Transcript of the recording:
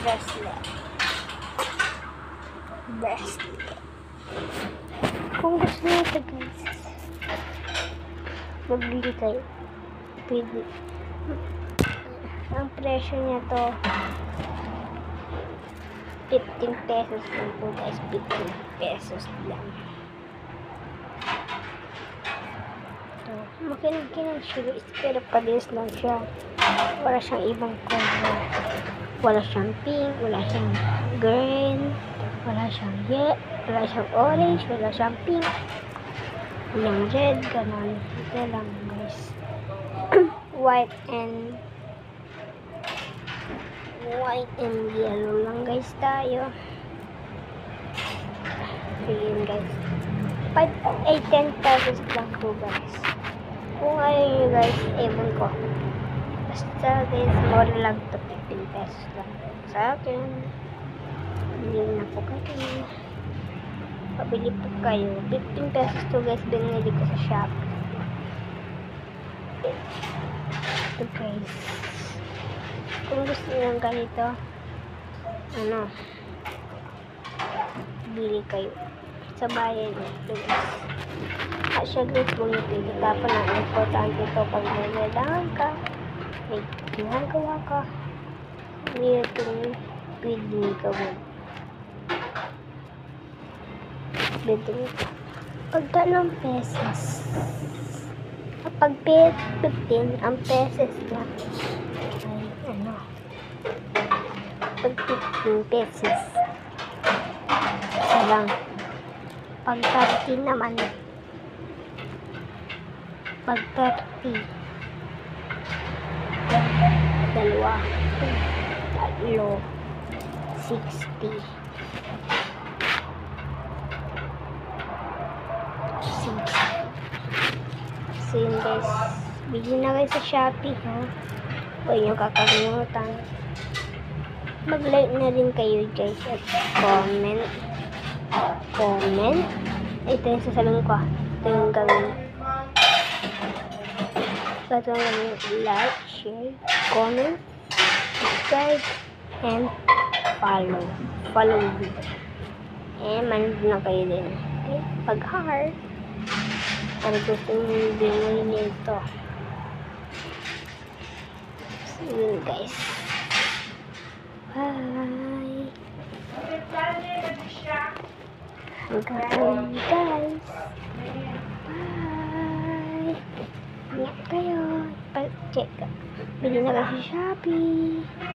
bracelet. Kung gusto nyo ito guys, mabili kayo. Pwede. Ang presyo niya to 15 pesos lang po guys. 15 pesos lang. So, makinag-kinag siya guys, pero palis lang siya. Wala siyang ibang color. Wala siyang pink, wala siyang green, wala siyang wala siyang orange, wala siyang pink, walang red, ganon. Ito lang guys. white and yellow lang guys tayo. Ayan guys, 10 pesos lang po guys. Kung ayaw nyo guys, ewan ko, basta guys, more lang to 15 pesos lang sa akin. Hindi na po kayo, pabili po kayo. 15 pesos to guys, binili ko sa shop. Ito guys, kung gusto nyo ng ganito, bili kayo sa bayan ito guys. Siya guys, huwag nyo pinagtapan na importante ito pag may kailangan ka, may ginagawa ka, hindi itong pwede gawin. Pwede ito pag 2 pesos, kapag 15 ang pesos lang ay pag 15 pesos isa lang. Pag 30 naman, pag 30 dalawa, 60. So yun guys, bili na kayo sa Shopee ha. Huwag nyo kakalimutan mag-like na rin kayo guys at comment. Ito yung sasabihin ko, ito yung gawin. Ito yung gawin, like, share, comment, subscribe, and follow me. Manood na kayo din. Okay? Pag heart, para gusto nyo binili nito. So yun guys, bye. Hanggang guys, bye. Ingat kayo. Check. Bili na kayo sa Shopee.